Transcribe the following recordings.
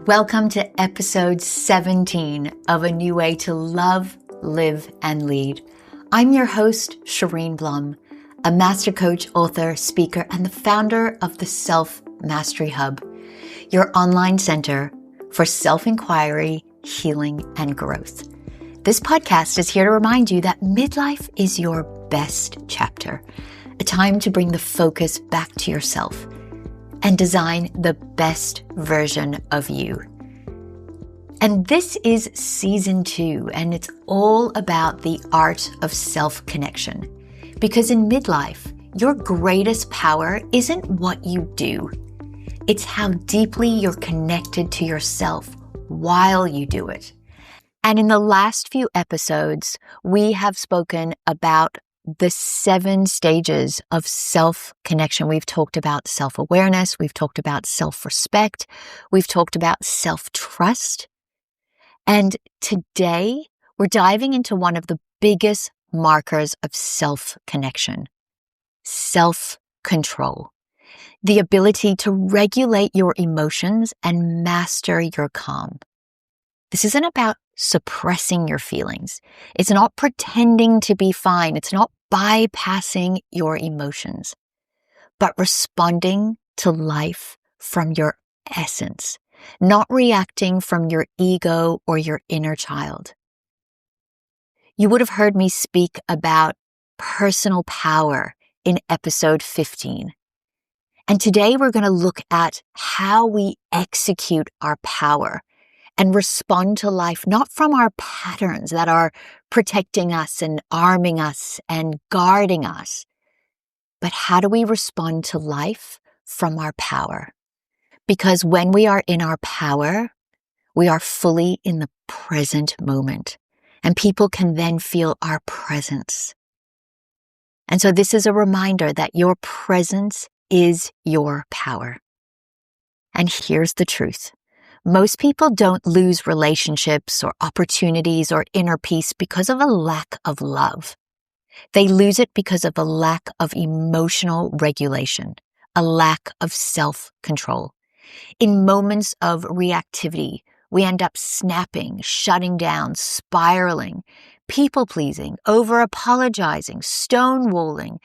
Welcome to episode 17 of A New Way to Love, Live, and Lead. I'm your host, Cheryne Blum, a master coach, author, speaker, and the founder of the Self Mastery Hub, your online center for self-inquiry, healing, and growth. This podcast is here to remind you that midlife is your best chapter, a time to bring the focus back to yourself and design the best version of you. And this is season 2, and it's all about the art of self-connection. Because in midlife, your greatest power isn't what you do. It's how deeply you're connected to yourself while you do it. And in the last few episodes, we have spoken about the 7 stages of self-connection. We've talked about self-awareness. We've talked about self-respect. We've talked about self-trust. And today, we're diving into one of the biggest markers of self-connection, self-control, the ability to regulate your emotions and master your calm. This isn't about suppressing your feelings. It's not pretending to be fine. It's not bypassing your emotions, but responding to life from your essence, not reacting from your ego or your inner child. You would have heard me speak about personal power in episode 15. And today we're going to look at how we execute our power and respond to life, not from our patterns that are protecting us and arming us and guarding us, but how do we respond to life from our power? Because when we are in our power, we are fully in the present moment, and people can then feel our presence. And so this is a reminder that your presence is your power. And here's the truth. Most people don't lose relationships or opportunities or inner peace because of a lack of love. They lose it because of a lack of emotional regulation, a lack of self-control. In moments of reactivity, we end up snapping, shutting down, spiraling, people-pleasing, over-apologizing, stonewalling,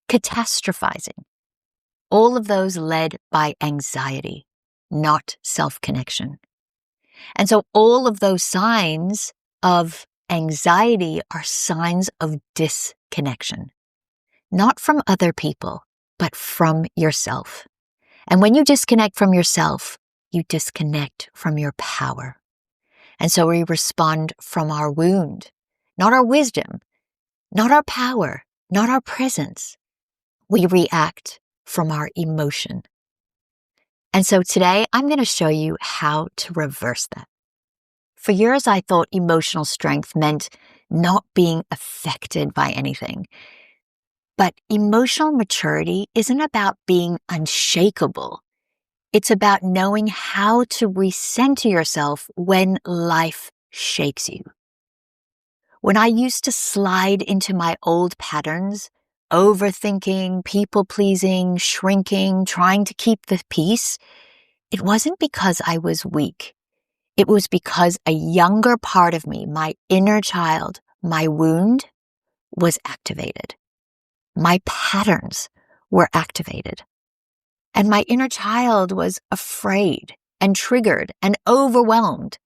catastrophizing. All of those led by anxiety, not self-connection. And so all of those signs of anxiety are signs of disconnection, not from other people, but from yourself. And when you disconnect from yourself, you disconnect from your power. And so we respond from our wound, not our wisdom, not our power, not our presence. We react from our emotion. And so today I'm going to show you how to reverse that. For years, I thought emotional strength meant not being affected by anything. But emotional maturity isn't about being unshakable. It's about knowing how to recenter yourself when life shakes you. When I used to slide into my old patterns, overthinking, people-pleasing, shrinking, trying to keep the peace, it wasn't because I was weak. It was because a younger part of me, my inner child, my wound, was activated. My patterns were activated. And my inner child was afraid and triggered and overwhelmed.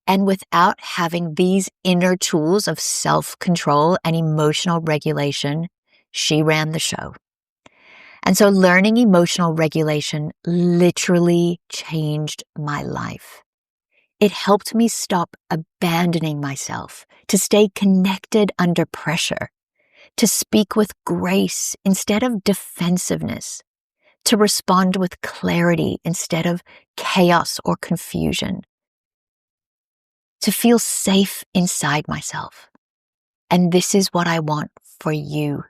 And without having these inner tools of self-control and emotional regulation, she ran the show. And so learning emotional regulation literally changed my life. It helped me stop abandoning myself, to stay connected under pressure, to speak with grace instead of defensiveness, to respond with clarity instead of chaos or confusion, to feel safe inside myself. And this is what I want for you.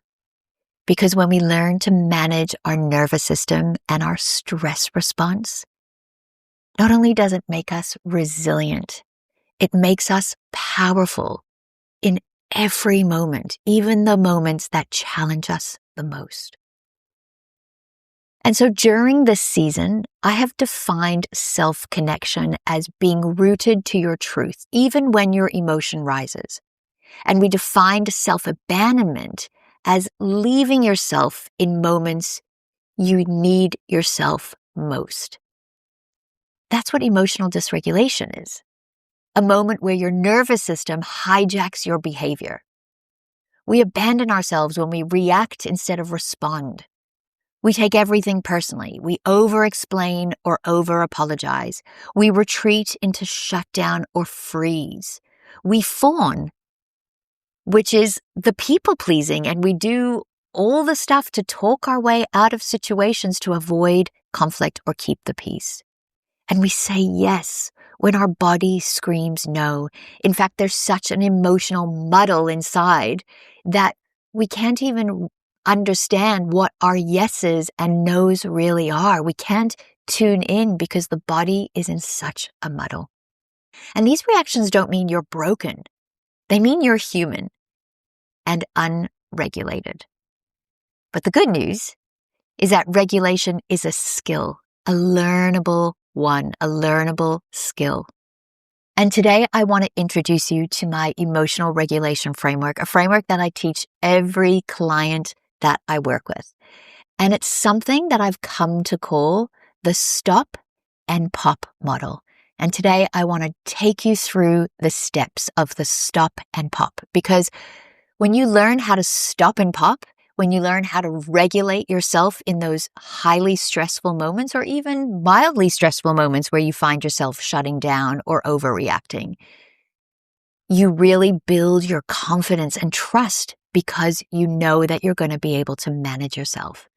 Because when we learn to manage our nervous system and our stress response, not only does it make us resilient, it makes us powerful in every moment, even the moments that challenge us the most. And so during this season, I have defined self-connection as being rooted to your truth, even when your emotion rises. And we defined self-abandonment as leaving yourself in moments you need yourself most. That's what emotional dysregulation is. A moment where your nervous system hijacks your behavior. We abandon ourselves when we react instead of respond. We take everything personally. We over-explain or over-apologize. We retreat into shutdown or freeze. We fawn, which is the people-pleasing, and we do all the stuff to talk our way out of situations to avoid conflict or keep the peace. And we say yes when our body screams no. In fact, there's such an emotional muddle inside that we can't even understand what our yeses and nos really are. We can't tune in because the body is in such a muddle. And these reactions don't mean you're broken. They mean you're human and unregulated. But the good news is that regulation is a skill, a learnable one, a learnable skill. And today I want to introduce you to my emotional regulation framework, a framework that I teach every client that I work with. And it's something that I've come to call the stop and pop model. And today I want to take you through the steps of the stop and pop, because when you learn how to stop and pop, when you learn how to regulate yourself in those highly stressful moments or even mildly stressful moments where you find yourself shutting down or overreacting, you really build your confidence and trust because you know that you're going to be able to manage yourself.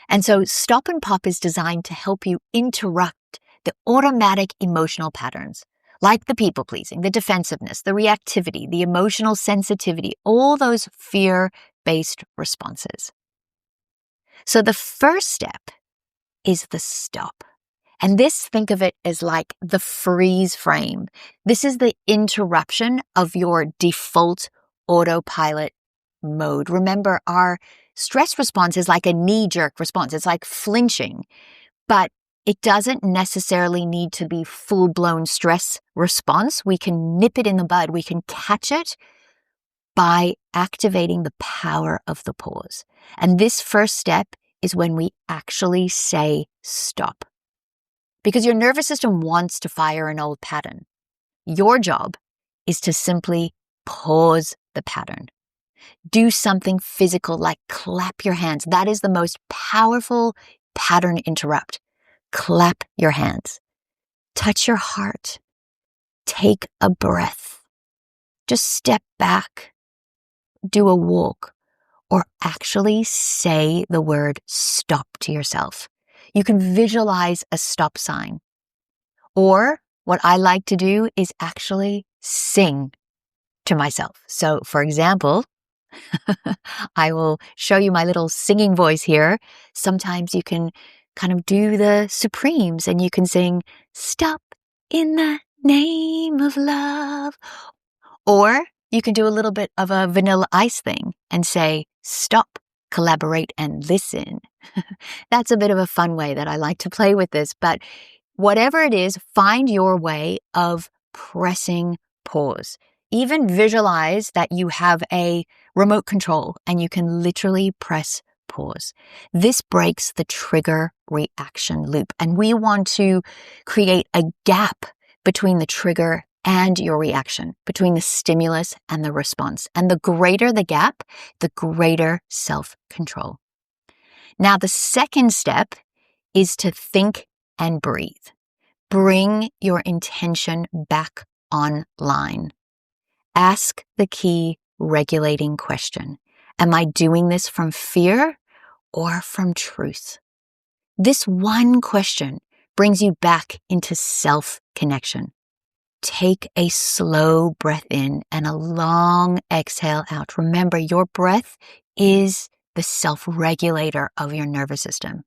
And so stop and pop is designed to help you interrupt the automatic emotional patterns, like the people-pleasing, the defensiveness, the reactivity, the emotional sensitivity, all those fear-based responses. So the first step is the stop. And this, think of it as like the freeze frame. This is the interruption of your default autopilot mode. Remember, our stress response is like a knee-jerk response. It's like flinching, but it doesn't necessarily need to be full-blown stress response. We can nip it in the bud. We can catch it by activating the power of the pause. And this first step is when we actually say stop. Because your nervous system wants to fire an old pattern. Your job is to simply pause the pattern. Do something physical like clap your hands. That is the most powerful pattern interrupt. Clap your hands. Touch your heart. Take a breath. Just step back. Do a walk. Or actually say the word stop to yourself. You can visualize a stop sign. Or what I like to do is actually sing to myself. So, for example, I will show you my little singing voice here. Sometimes you can kind of do the Supremes and you can sing, "Stop in the name of love." Or you can do a little bit of a Vanilla Ice thing and say, "Stop, collaborate, and listen." That's a bit of a fun way that I like to play with this, but whatever it is, find your way of pressing pause. Even visualize that you have a remote control and you can literally press pause. This breaks the trigger reaction loop, and we want to create a gap between the trigger and your reaction, between the stimulus and the response. And the greater the gap, the greater self-control. Now, the second step is to think and breathe. Bring your intention back online. Ask the key regulating question. Am I doing this from fear or from truth? This one question brings you back into self-connection. Take a slow breath in and a long exhale out. Remember, your breath is the self-regulator of your nervous system.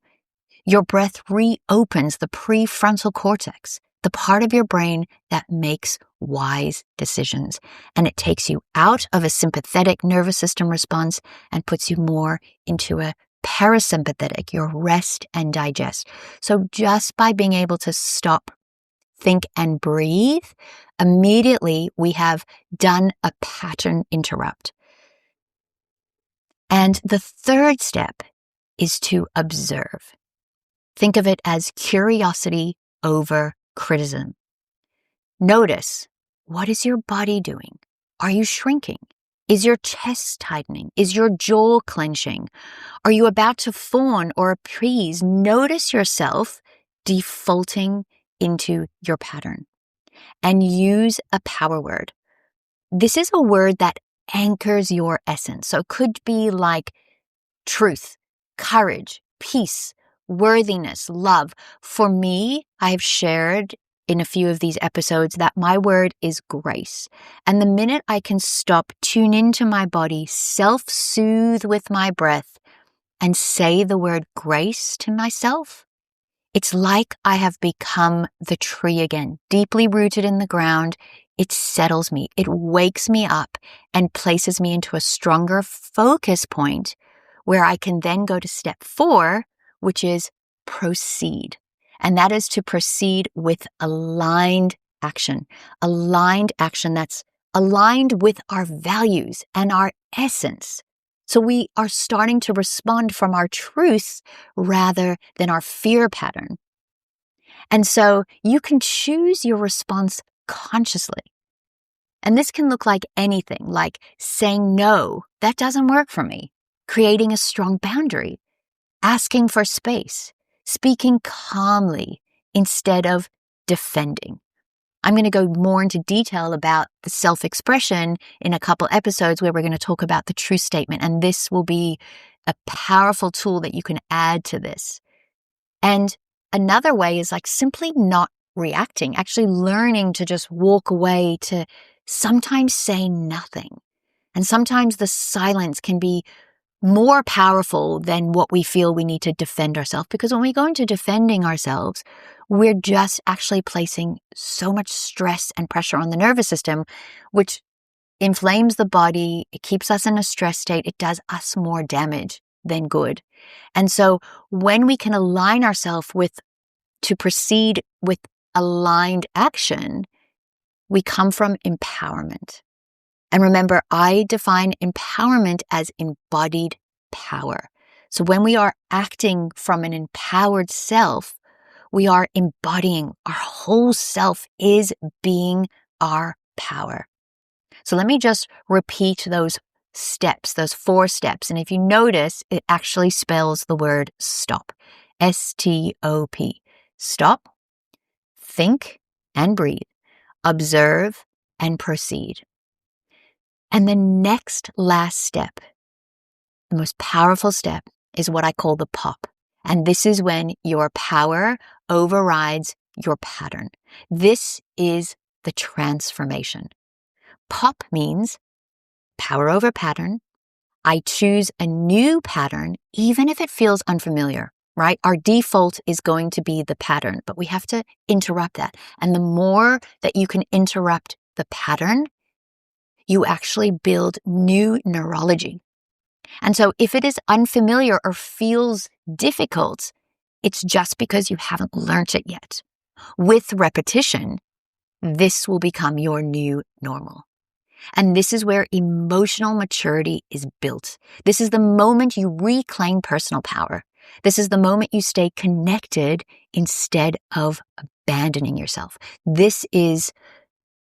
Your breath reopens the prefrontal cortex, the part of your brain that makes wise decisions. And it takes you out of a sympathetic nervous system response and puts you more into a parasympathetic, your rest and digest. So just by being able to stop, think, and breathe, immediately we have done a pattern interrupt. And the third step is to observe. Think of it as curiosity over criticism. Notice, what is your body doing? Are you shrinking? Is your chest tightening? Is your jaw clenching? Are you about to fawn or appease? Notice yourself defaulting into your pattern and use a power word. This is a word that anchors your essence. So it could be like truth, courage, peace, worthiness, love. For me, I've shared in a few of these episodes that my word is grace. And the minute I can stop, tune into my body, self-soothe with my breath, and say the word grace to myself, it's like I have become the tree again, deeply rooted in the ground. It settles me, it wakes me up and places me into a stronger focus point where I can then go to step 4, which is proceed. And that is to proceed with aligned action that's aligned with our values and our essence. So we are starting to respond from our truth rather than our fear pattern. And so you can choose your response consciously. And this can look like anything, like saying no, that doesn't work for me, creating a strong boundary, asking for space, speaking calmly instead of defending. I'm going to go more into detail about the self-expression in a couple episodes where we're going to talk about the truth statement. And this will be a powerful tool that you can add to this. And another way is like simply not reacting, actually learning to just walk away, to sometimes say nothing. And sometimes the silence can be more powerful than what we feel we need to defend ourselves. Because when we go into defending ourselves, we're just actually placing so much stress and pressure on the nervous system, which inflames the body. It keeps us in a stress state. It does us more damage than good. And so when we can align ourselves to proceed with aligned action, we come from empowerment. And remember, I define empowerment as embodied power. So when we are acting from an empowered self, we are embodying our whole self is being our power. So let me just repeat those steps, those 4 steps. And if you notice, it actually spells the word stop. S-T-O-P. Stop, think and breathe, observe and proceed. And the next last step, the most powerful step, is what I call the pop. And this is when your power overrides your pattern. This is the transformation. Pop means power over pattern. I choose a new pattern, even if it feels unfamiliar, right? Our default is going to be the pattern, but we have to interrupt that. And the more that you can interrupt the pattern, you actually build new neurology. And so if it is unfamiliar or feels difficult, it's just because you haven't learned it yet. With repetition, this will become your new normal. And this is where emotional maturity is built. This is the moment you reclaim personal power. This is the moment you stay connected instead of abandoning yourself. This is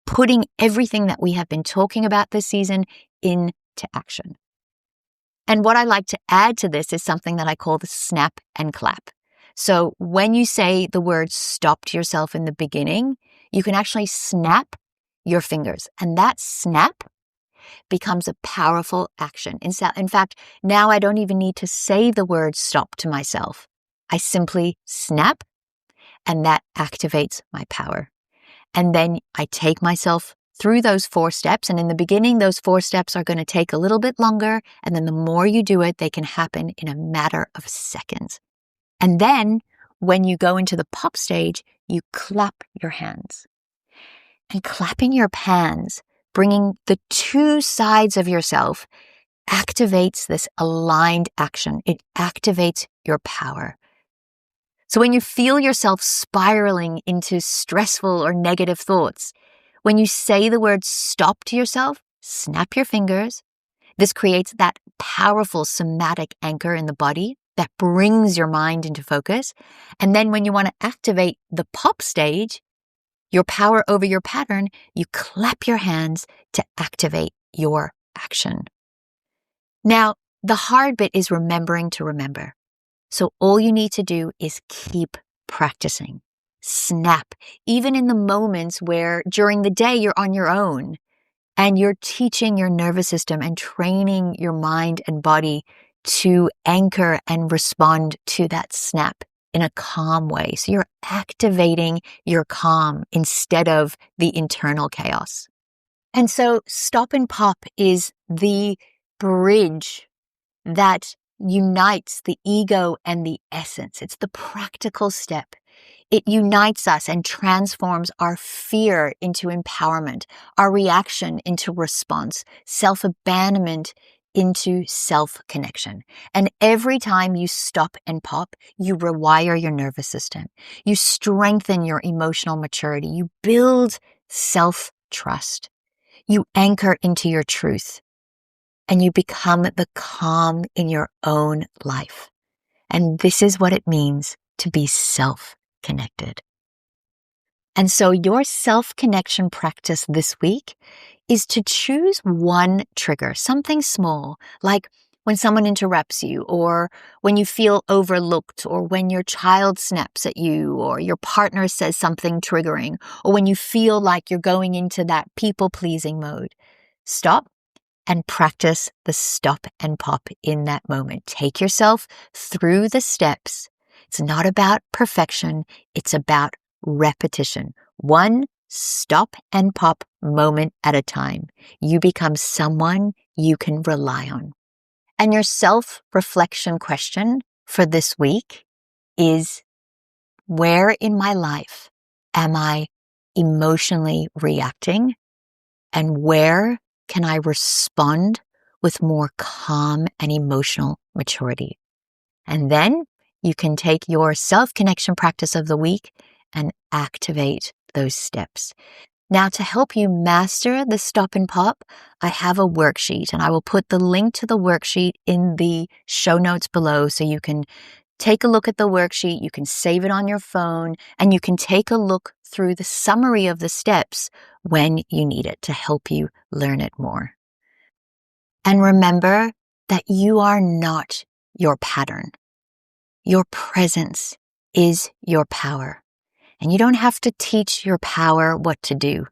putting everything that we have been talking about this season into action. And what I like to add to this is something that I call the snap and clap. So when you say the word stop to yourself in the beginning, you can actually snap your fingers. And that snap becomes a powerful action. In fact, now I don't even need to say the word stop to myself. I simply snap, and that activates my power. And then I take myself through those 4 steps. And in the beginning, those 4 steps are going to take a little bit longer. And then the more you do it, they can happen in a matter of seconds. And then when you go into the pop stage, you clap your hands. And clapping your hands, bringing the 2 sides of yourself activates this aligned action. It activates your power. So when you feel yourself spiraling into stressful or negative thoughts, when you say the word stop to yourself, snap your fingers. This creates that powerful somatic anchor in the body that brings your mind into focus. And then when you want to activate the pop stage, your power over your pattern, you clap your hands to activate your action. Now, the hard bit is remembering to remember. So all you need to do is keep practicing. Snap, even in the moments where during the day you're on your own and you're teaching your nervous system and training your mind and body to anchor and respond to that snap in a calm way. So you're activating your calm instead of the internal chaos. And so stop and pop is the bridge that unites the ego and the essence. It's the practical step. It unites us and transforms our fear into empowerment, our reaction into response, self-abandonment into self-connection. And every time you stop and pop, you rewire your nervous system. You strengthen your emotional maturity. You build self-trust. You anchor into your truth. And you become the calm in your own life. And this is what it means to be self-connected. And so your self-connection practice this week is to choose one trigger, something small, like when someone interrupts you, or when you feel overlooked, or when your child snaps at you, or your partner says something triggering, or when you feel like you're going into that people-pleasing mode. Stop and practice the stop and pop in that moment. Take yourself through the steps. It's not about perfection. It's about repetition. One stop and pop moment at a time. You become someone you can rely on. And your self-reflection question for this week is, where in my life am I emotionally reacting? And where can I respond with more calm and emotional maturity? And then you can take your self-connection practice of the week and activate those steps. Now, to help you master the stop and pop, I have a worksheet, and I will put the link to the worksheet in the show notes below so you can take a look at the worksheet, you can save it on your phone, and you can take a look through the summary of the steps when you need it to help you learn it more. And remember that you are not your pattern. Your presence is your power. And you don't have to teach your power what to do.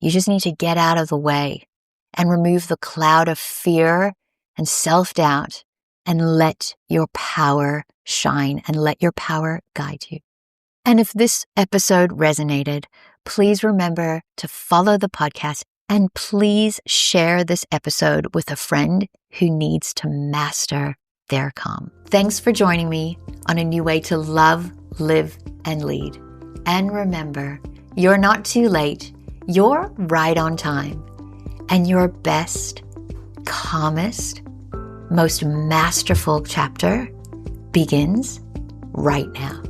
You just need to get out of the way and remove the cloud of fear and self-doubt and let your power shine and let your power guide you. And if this episode resonated, please remember to follow the podcast and please share this episode with a friend who needs to master their calm. Thanks for joining me on a new way to love, live, and lead. And remember, you're not too late. You're right on time. And your best, calmest, most masterful chapter begins right now.